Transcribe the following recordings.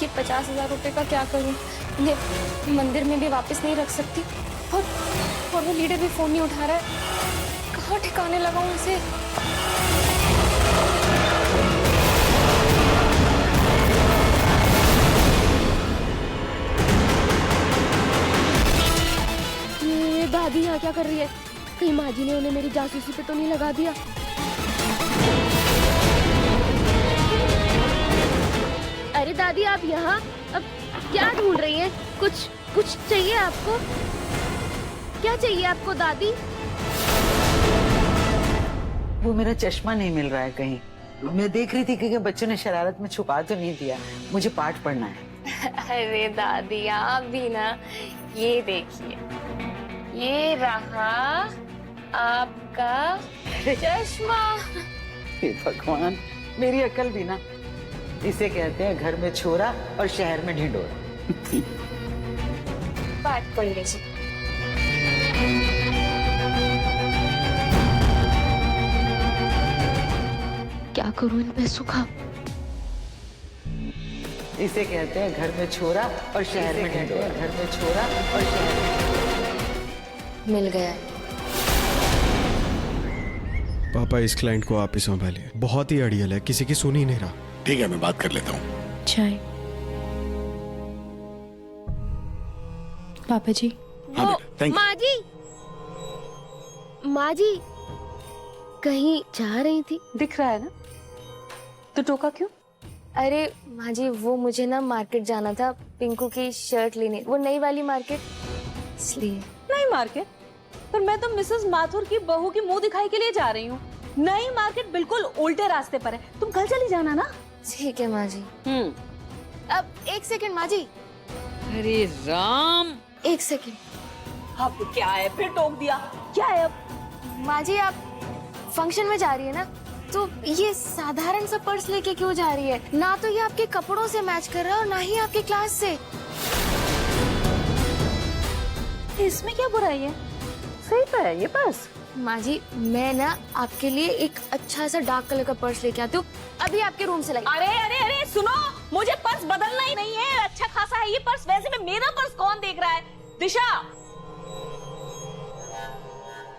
ये 50,000 रुपए का क्या करूं? इन्हें मंदिर में भी वापस नहीं रख सकती और वो लीडर भी फोन नहीं उठा रहा है। कहाँ ठिकाने लगाऊं इसे? ये दादी यहाँ क्या कर रही है? कहीं माँ जी ने उन्हें मेरी जासूसी पे तो नहीं लगा दिया? अरे दादी आप यहाँ अब क्या ढूंढ रही हैं? कुछ चाहिए आपको? क्या चाहिए आपको दादी? वो मेरा चश्मा नहीं मिल रहा है कहीं। मैं देख रही थी कि बच्चों ने शरारत में छुपा तो नहीं दिया। मुझे पाठ पढ़ना है। अरे दादी आप भी ना, ये देखिए, ये रहा आपका चश्मा। हे भगवान, मेरी अकल भी ना। इसे कहते हैं घर में छोरा और शहर में ढिंढोरा। पाठ पढ़ लीजिए। क्या करूं इन पैसों का? इसे कहते हैं घर में छोरा और शहर में ढिंढोरा। घर में छोरा और शहर में। मिल गया। पापा इस क्लाइंट को आप ही संभालिए, बहुत ही अड़ियल है, किसी की सुन ही नहीं रहा। ठीक है, मैं बात कर लेता हूँ। चाय। पापा जी। हाँ बेटा, थैंक यू। माँ जी कहीं जा रही थी? दिख रहा है ना, तो टोका क्यों? अरे माँ जी वो मुझे ना मार्केट जाना था, पिंकू की शर्ट लेने, वो नई वाली मार्केट, इसलिए। नई मार्केट? पर मैं तो मिसेस माथुर की बहू की मुंह दिखाई के लिए जा रही हूँ। नई मार्केट बिल्कुल उल्टे रास्ते पर है, तुम कल चली जाना ना। ठीक है माँ जी। अब एक सेकंड माँ जी। अरे राम, एक सेकंड। अब क्या है, फिर टोक दिया? क्या है अब? माँ जी आप फंक्शन में जा रही है ना, तो ये साधारण सा पर्स लेके क्यों जा रही है? ना तो ये आपके कपड़ों से मैच कर रहा है और ना ही आपके क्लास से। इसमें क्या बुराई है? सही तो है ये पर्स। माँ जी मैं ना आपके लिए एक अच्छा सा डार्क कलर का पर्स लेके आती हूँ, अभी आपके रूम से लाई। अरे अरे अरे सुनो, मुझे पर्स बदलना ही नहीं है, अच्छा खासा है ये पर्स। वैसे में मेरा पर्स कौन देख रहा है? दिशा।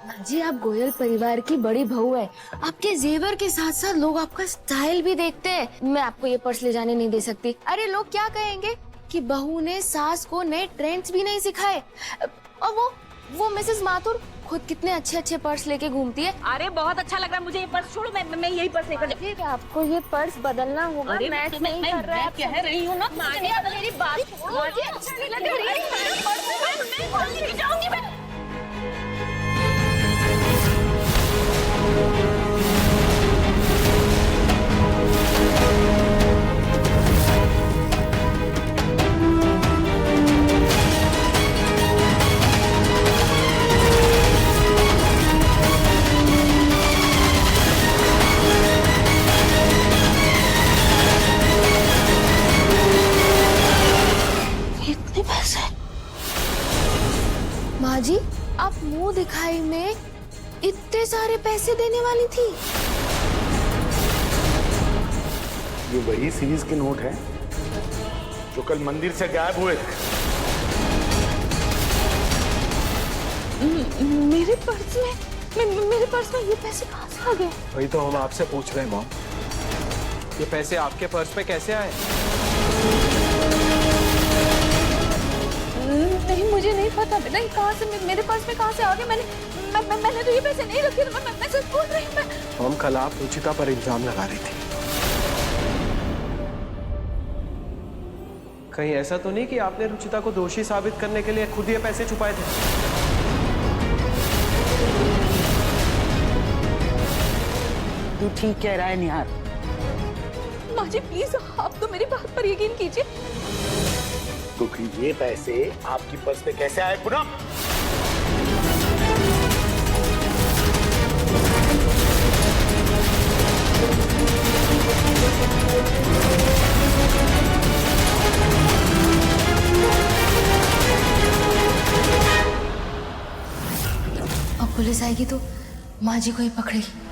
माँ जी आप गोयल परिवार की बड़ी बहू है, आपके जेवर के साथ साथ लोग आपका स्टाइल भी देखते हैं। मैं आपको ये पर्स ले जाने नहीं दे सकती। अरे लोग क्या कहेंगे कि बहू ने सास को नए ट्रेंड्स भी नहीं सिखाए। और वो मिसेस माथुर खुद कितने अच्छे अच्छे पर्स लेके घूमती है। अरे बहुत अच्छा लग रहा है मुझे ये पर्स। छोड़ो, मैं यही पर्स लेकर जाऊँ। ठीक है आपको ये पर्स बदलना होगा। अरे मैच नहीं कर रहा है। कह रही हूँ ना, मेरी बात छोड़ो। अच्छा नहीं लग रही है। जाऊंगी मैं। इतने पैसे? माँ जी आप मुंह दिखाई में इतने सारे पैसे देने वाली थी? ये वही सीरीज के नोट है जो कल मंदिर से गायब हुए थे। मेरे पर्स में ये पैसे कहाँ से आ गए? वही तो हम आपसे पूछ रहे हैं मॉम, ये पैसे आपके पर्स में कैसे आए? नहीं मुझे नहीं पता बेटा, ये कहाँ से मेरे पर्स में कहाँ से आ गए? मैंने तो ये पैसे नहीं रखे थे। मैं सच बोल रही हूँ। हम कल आप रुचिता पर इल्जाम लगा रही थी। कहीं ऐसा तो नहीं कि आपने रुचिता को दोषी साबित करने के लिए खुद ये पैसे छुपाए थे? तू ठीक कह रहा है निहार। माँ जी प्लीज आप तो मेरी बात पर यकीन कीजिए। तो फिर ये पैसे आपकी पर्स में कैसे आए पूनम? अब पुलिस आएगी तो माँ जी को ही पकड़ेगी।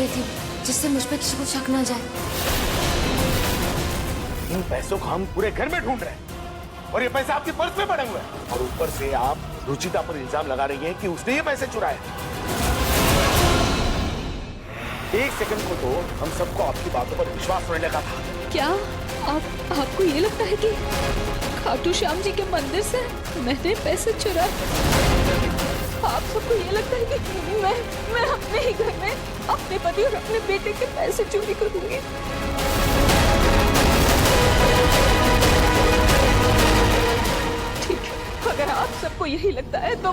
रही थी जिससे मुझ पे किसी को शक ना जाए। इन पैसों को हम पूरे घर में ढूंढ रहे हैं और ये पैसे आपके पर्स में पड़े हुए हैं, और ऊपर से आप रुचिता पर इल्जाम लगा रही हैं कि उसने ये पैसे चुराए। एक सेकंड को तो हम सबको आपकी बातों पर विश्वास होने लगा था। क्या आपको ये लगता है कि खाटू श्याम जी के मंदिर से मैंने पैसे चुराए? आप सबको ये लगता है कि मैं अपने ही घर में अपने पति और अपने बेटे के पैसे चोरी करूंगी? ठीक है, अगर आप सबको यही लगता है तो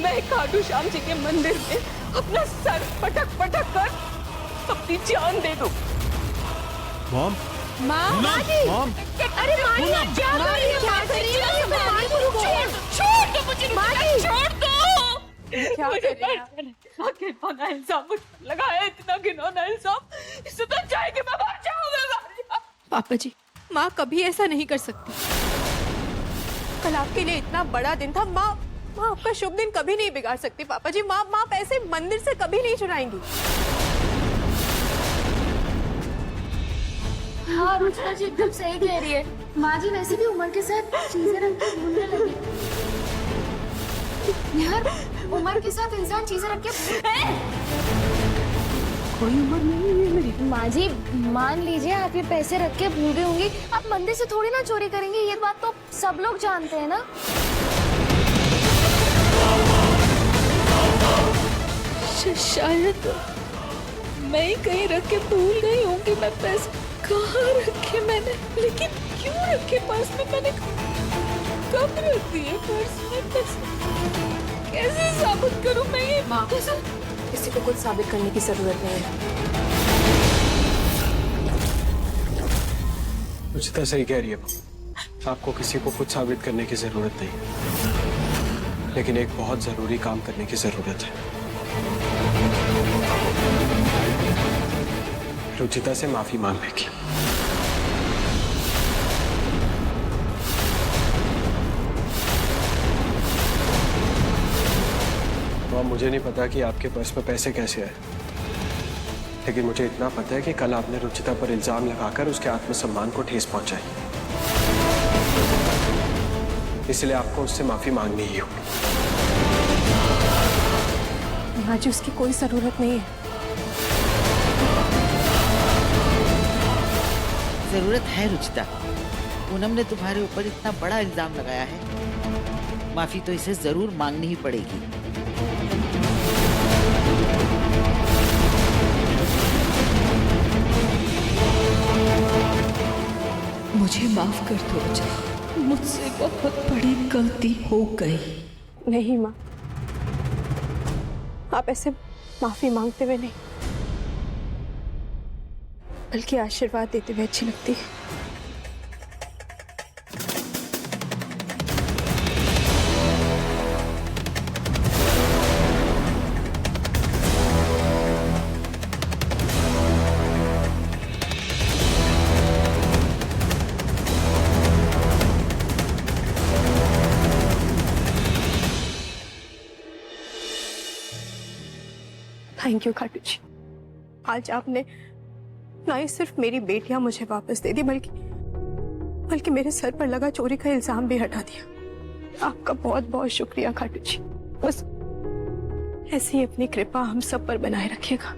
मैं खाटू श्याम जी के मंदिर में अपना सर पटक पटक कर अपनी जान दे दूं। मॉम, माँ जी, अरे माँ आप क्या कर रही हैं? माँ छोड़ दो मुझे, छोड़ दो। क्या कर रही हैं? घिनौना इल्जाम मुझ पर लगाया, इतना घिनौना इल्जाम, इससे तो चाहे कि मैं मर जाऊंगा। पापा जी, माँ कभी ऐसा नहीं कर सकती। कल आपके लिए इतना बड़ा दिन था। माँ आपका शुभ दिन कभी नहीं बिगाड़ सकती। पापा जी, माँ पैसे मंदिर से कभी नहीं चुराएंगी। हाँ रुचिता जी एकदम सही कह रही है। माँ जी वैसे भी उम्र के साथ चीजें रख के भूलने लगी। यार उम्र के साथ इंसान चीजें रख के कोई उम्र नहीं है मेरी। माँ जी मान लीजिए आप ये पैसे रख के भूल गई होंगी, आप मंदिर से थोड़ी ना चोरी करेंगे, ये बात तो सब लोग जानते हैं ना। शायद मैं ही कहीं रख के भूल गई होंगी। मैं पैसे कहाँ रखे मैंने, लेकिन क्यों रखे पर्स में? मैंने कब रख दिए पर्स में पैसे? कैसे साबित करूं मैं ये? माँ, किसी को कुछ साबित करने की जरूरत नहीं है। रुचिता सही कह रही है। आपको किसी को कुछ साबित करने की जरूरत नहीं, लेकिन एक बहुत जरूरी काम करने की जरूरत है। रुचिता से माफी मांगने की। तो मुझे नहीं पता कि आपके पर्स में पैसे कैसे आए, लेकिन मुझे इतना पता है कि कल आपने रुचिता पर इल्जाम लगाकर उसके आत्मसम्मान को ठेस पहुंचाई, इसलिए आपको उससे माफी मांगनी ही होगी। माँ जी, उसकी कोई जरूरत नहीं है। जरूरत है रुचिता। पूनम ने तुम्हारे ऊपर इतना बड़ा इल्जाम लगाया है, माफी तो इसे जरूर मांगनी ही पड़ेगी। मुझे माफ कर दो रुचिता, मुझसे बहुत बड़ी गलती हो गई। नहीं माँ, आप ऐसे माफी मांगते हुए नहीं, बल्कि आशीर्वाद देते हुए अच्छी लगती है। थैंक यू खाटू जी। आज आपने ना ही सिर्फ मेरी बेटियां मुझे वापस दे दी, बल्कि मेरे सर पर लगा चोरी का इल्जाम भी हटा दिया। आपका बहुत बहुत शुक्रिया खाटू जी। बस ऐसी ही अपनी कृपा हम सब पर बनाए रखिएगा।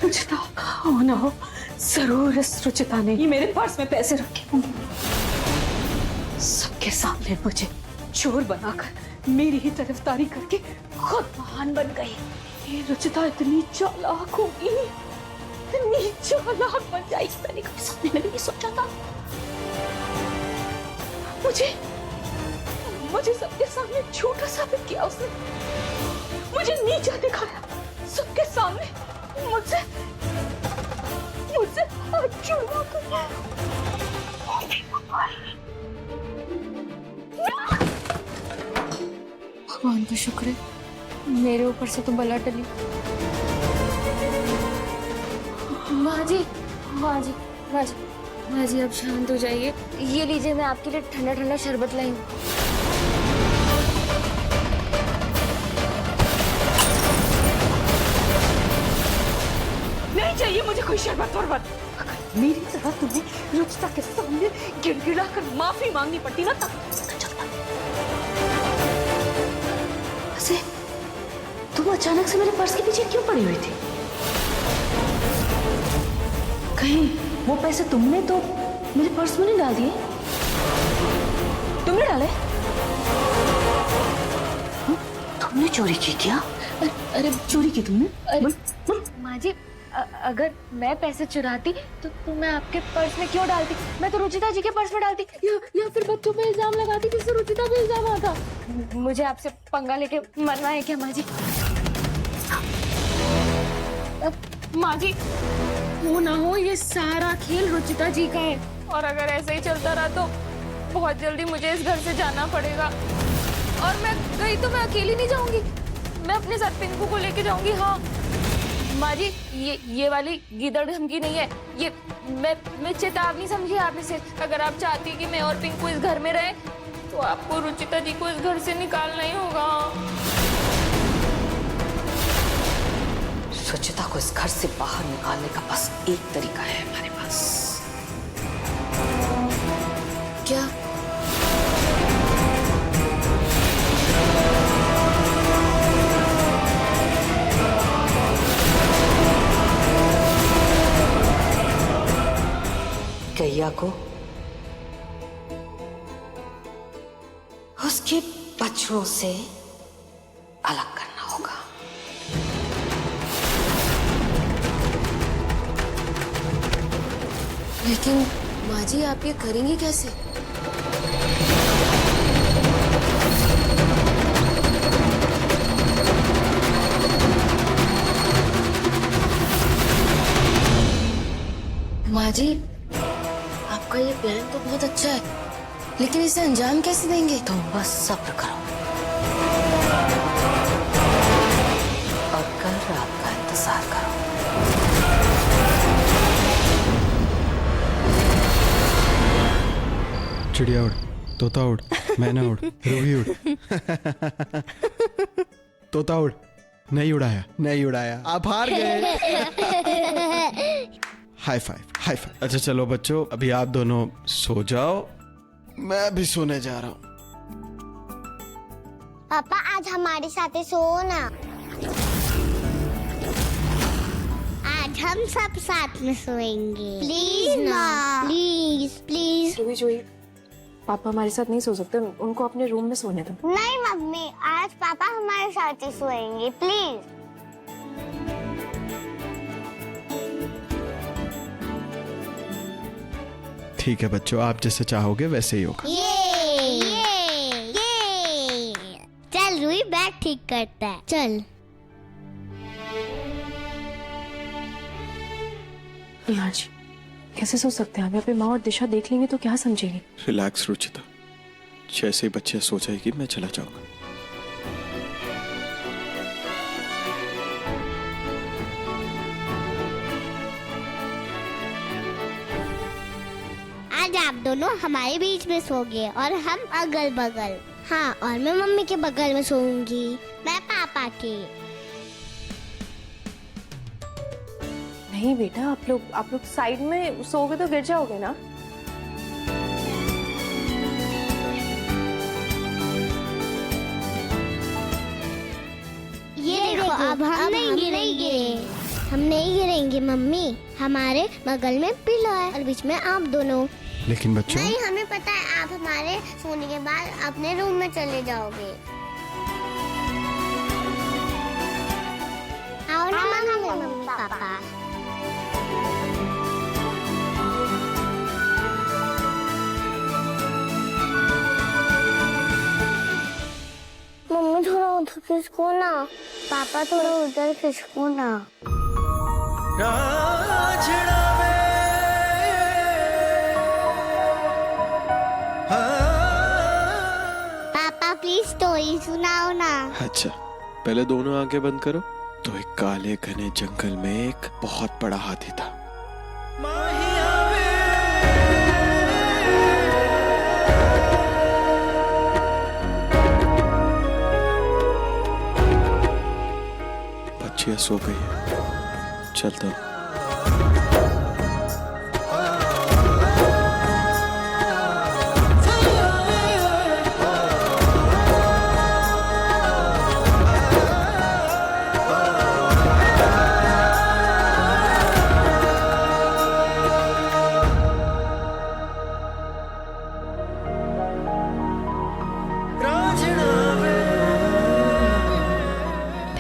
रुचिता, हो ना हो, जरूर इस रुचिता ने ही मेरे पर्स में पैसे रखे होंगे। सबके सामने मुझे चोर बनाकर मेरी ही तरफदारी करके खुद महान बन गई। ये रुचिता इतनी चालाक होगी, इतनी चालाक बन जाएगी, मैंने कभी सपने में भी नहीं सोचा था। मुझे सबके सामने झूठा साबित किया उसने, मुझे नीचा दिखाया सबके सामने, मुझसे हाथ छुड़वा कर। भगवान का शुक्र है मेरे ऊपर से तो बला टली। माँ जी, माँ जी, माँ जी, माँ जी, अब शांत हो जाइए। ये लीजिए, मैं आपके लिए ठंडा ठंडा शरबत लाई हूँ। नहीं चाहिए मुझे कोई शरबत वरबत। अगर मेरी तरह तुम्हें रुचिता के सामने गिड़गिड़ा कर माफी मांगनी पड़ती ना तब चलता। वैसे तुम अचानक से मेरे पर्स के पीछे क्यों पड़ी हुई थी? कहीं वो पैसे तुमने तो मेरे पर्स में नहीं डाल दिए? तुमने डाले? तुमने चोरी की क्या? अरे चोरी की तुमने? अरे माँ जी, अगर मैं पैसे चुराती तो मैं आपके पर्स में क्यों डालती? मैं तो रुचिता जी के पर्स में डालती या फिर बच्चों पे इल्जाम लगाती जिससे रुचिता पे इल्जाम आता। मुझे आपसे पंगा लेके मरना है क्या माँ जी? माँ जी, वो ना हो ये सारा खेल रुचिता जी का है, और अगर ऐसे ही चलता रहा तो बहुत जल्दी मुझे इस घर से जाना पड़ेगा। और मैं गई तो मैं अकेली नहीं जाऊंगी, मैं अपने साथ पिंकू को लेके जाऊंगी। हाँ माँ जी, ये वाली गीदड़ धमकी नहीं है, ये मैं चेतावनी समझी आप इसे। अगर आप चाहती कि मैं और पिंकू इस घर में रहे तो आपको रुचिता जी को इस घर से निकालना ही होगा। रुचिता को इस घर से बाहर निकालने का बस एक तरीका है हमारे पास। क्या? गैया को उसके बच्चों से अलग करना होगा। लेकिन माँ जी, आप ये करेंगी कैसे? माँ जी, आपका ये प्लान तो बहुत अच्छा है, लेकिन इसे अंजाम कैसे देंगे? तुम बस सब्र करो और कल रात का इंतजार करो। चिड़िया उड़, तोता उड़, मैना उड़, रूही उड़। तोता उड़, नहीं उड़ाया, आप हार गए। High five, high five. अच्छा चलो बच्चों, अभी आप दोनों सो जाओ, मैं भी सोने जा रहा हूँ। पापा आज हमारे साथ ही सो ना। आज हम सब साथ में सोएंगे। प्लीज ना, प्लीज प्लीज। जोई, पापा हमारे साथ नहीं सो सकते, उनको अपने रूम में सोने दो। नहीं मम्मी, आज पापा हमारे साथ ही सोएंगे, प्लीज। ठीक है बच्चों, आप जैसे चाहोगे वैसे ही होगा। ये चल रूही, बैग ठीक करता है, चल। यहाँ जी, कैसे सो सकते हैं आप? यहाँ पे माँ और दिशा देख लेंगे तो क्या समझेंगे? रिलैक्स रुचिता, जैसे ही बच्चे सो जाएगी मैं चला जाऊंगा। आज आप दोनों हमारे बीच में सोगे और हम अगल बगल। हाँ, और मैं मम्मी के बगल में सोऊंगी, मैं पापा के। नहीं बेटा, आप लोग साइड में सोओगे तो गिर जाओगे ना। ये देखो, अब हम नहीं गिरेंगे। हम नहीं गिरेंगे मम्मी, हमारे बगल में पिलो है और बीच में आप दोनों। लेकिन बच्चों, नहीं, हमें पता है आप हमारे सोने के बाद अपने रूम में चले जाओगे। आओ ना मम्मी पापा। उधर खिसको ना, पापा थोड़ा उधर खिसको ना। पापा प्लीज स्टोरी सुनाओ ना। अच्छा, पहले दोनों आंखें बंद करो। तो एक काले घने जंगल में एक बहुत बड़ा हाथी था। बच्चियां सो गई है, चलता हूं।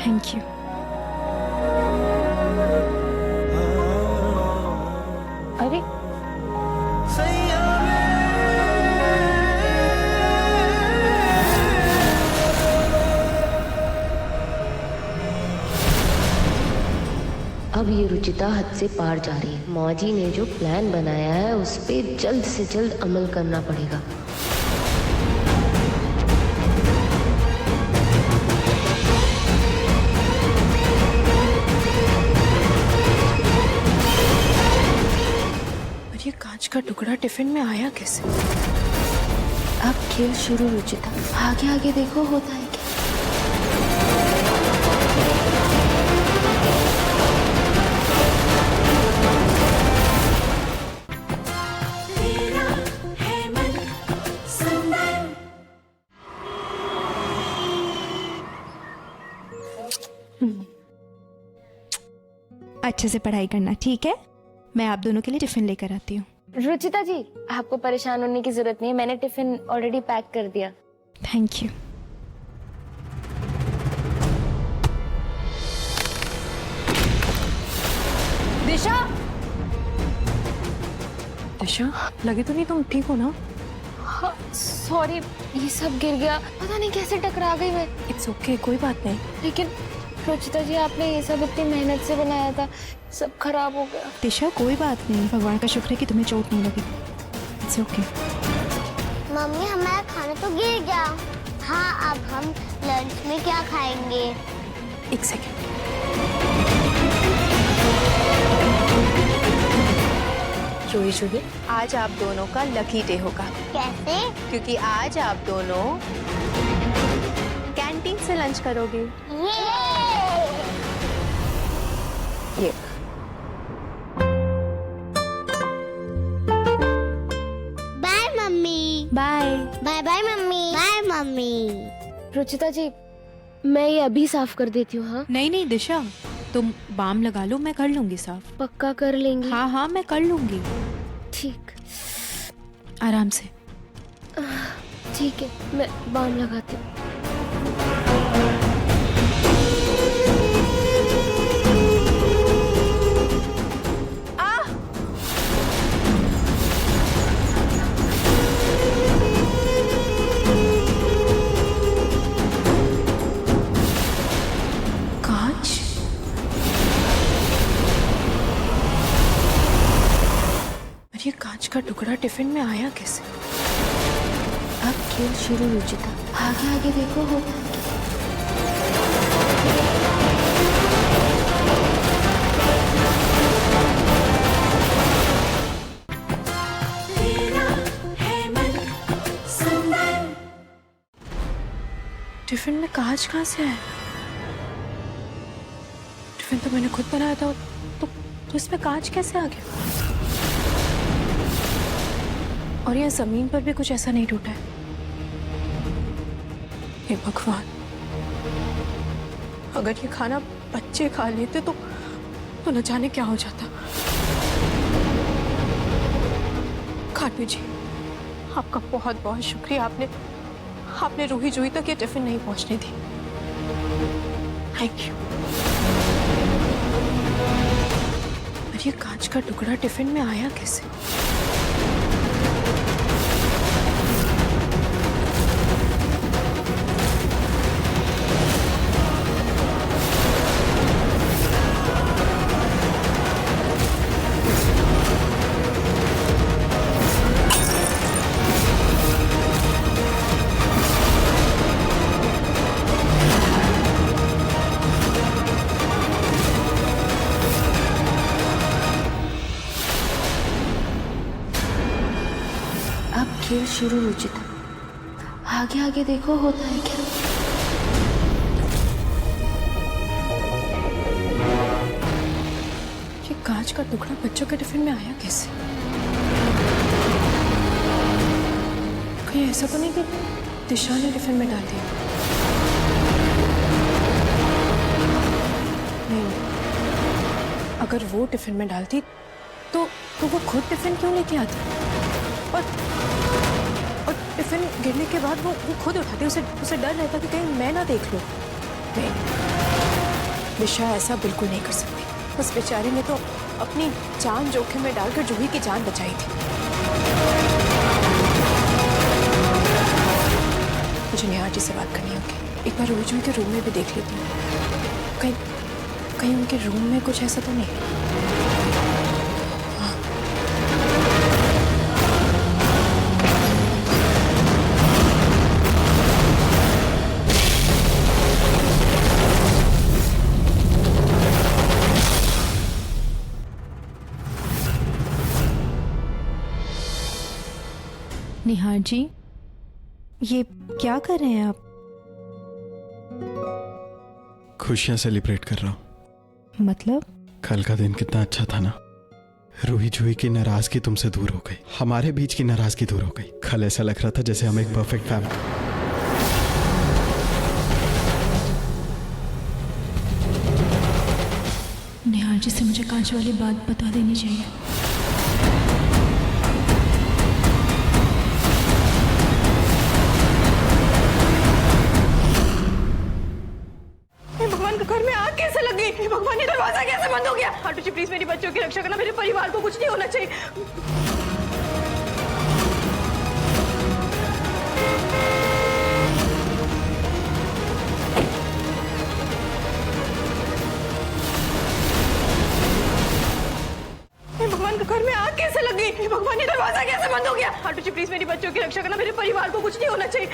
Thank you. अरे अब ये रुचिता हद से पार जा रही है। मौजी ने जो प्लान बनाया है उस पे जल्द से जल्द अमल करना पड़ेगा। और ये कांच का टुकड़ा टिफिन में आया कैसे? अब खेल शुरू रुचिता, आगे आगे देखो होता है क्या। अच्छे से पढ़ाई करना, ठीक है? मैं आप दोनों के लिए टिफिन लेकर आती हूँ। रुचिता जी, आपको परेशान होने की जरूरत नहीं है, मैंने टिफिन ऑलरेडी पैक कर दिया। Thank you. दिशा, दिशा, लगे तो नहीं तुम ठीक हो ना? सॉरी, ये सब गिर गया, पता नहीं कैसे टकरा गई मैं। इट्स ओके, कोई बात नहीं। लेकिन रुचिता जी, आपने ये सब इतनी मेहनत से बनाया था, सब खराब हो गया। दिशा कोई बात नहीं, भगवान का शुक्र है कि तुम्हें चोट नहीं लगी। It's okay. मम्मी हमारा खाना तो गिर गया। हाँ, अब हम लंच में क्या खाएंगे? एक सेकेंड। चोरी चोरी आज आप दोनों का लकी डे होगा। कैसे? क्योंकि आज आप दोनों कैंटीन से लंच करोगे। ये bye mummy. Bye. Bye bye mummy. Bye mummy. Ruchita ji, मैं ये अभी साफ कर देती हूँ। हाँ, नहीं नहीं दिशा, तुम बाम लगा लो, मैं कर लूंगी साफ। पक्का कर लेंगी? हाँ हाँ, मैं कर लूंगी। ठीक, आराम से। ठीक है, मैं बाम लगाती हूँ। ये कांच का टुकड़ा टिफिन में आया कैसे? अब खेल शुरू रुचिता, आगे आगे देखो होता है क्या। टिफिन में कांच कहाँ से आया? टिफिन तो मैंने खुद बनाया था, तो इसमें कांच कैसे आ गया? और यहाँ जमीन पर भी कुछ ऐसा नहीं टूटा है। हे भगवान, अगर ये खाना बच्चे खा लेते तो न जाने क्या हो जाता। खाटू जी, आपका बहुत बहुत शुक्रिया। आपने रूही जूही तक ये टिफिन नहीं पहुंचने दी। Thank you. और ये कांच का टुकड़ा टिफिन में आया कैसे? खेल शुरू रुचिता, आगे आगे देखो होता है क्या। ये कांच का टुकड़ा बच्चों के टिफिन में आया कैसे? कहीं ऐसा तो नहीं कि दिशा ने टिफिन में डाल दिया? नहीं, अगर वो टिफिन में डालती तो वो खुद टिफिन क्यों लेके आती? और टिफिन गिरने के बाद वो खुद उठाती, उसे डर रहता कि कहीं मैं ना देख लूं। नहीं, दिशा ऐसा बिल्कुल नहीं कर सकती। उस बेचारी ने तो अपनी जान जोखिम में डालकर जूही की जान बचाई थी। मुझे निहार जी से बात करनी होगी। एक बार जूही के रूम में भी देख लेती हूँ, कहीं उनके रूम में कुछ ऐसा तो नहीं। निहार जी, ये क्या कर रहे हैं आप? खुशियां सेलिब्रेट कर रहा हूँ। मतलब? कल का दिन कितना अच्छा था ना। रूही जूही की नाराजगी तुमसे दूर हो गई, हमारे बीच की नाराजगी दूर हो गई। कल ऐसा लग रहा था जैसे हम एक परफेक्ट फैमिली। निहार जी से मुझे कांच वाली बात बता देनी चाहिए। भगवान, घर में आग कैसे लग गई? भगवान, ये दरवाजा कैसे बंद हो गया? खाटू जी प्लीज मेरी बच्चों की रक्षा करना, मेरे परिवार को कुछ नहीं होना चाहिए। भगवान, घर में आग कैसे लग गई? भगवान, ये दरवाजा कैसे बंद हो गया? खाटू जी प्लीज मेरी बच्चों की रक्षा करना, मेरे परिवार को कुछ नहीं होना चाहिए।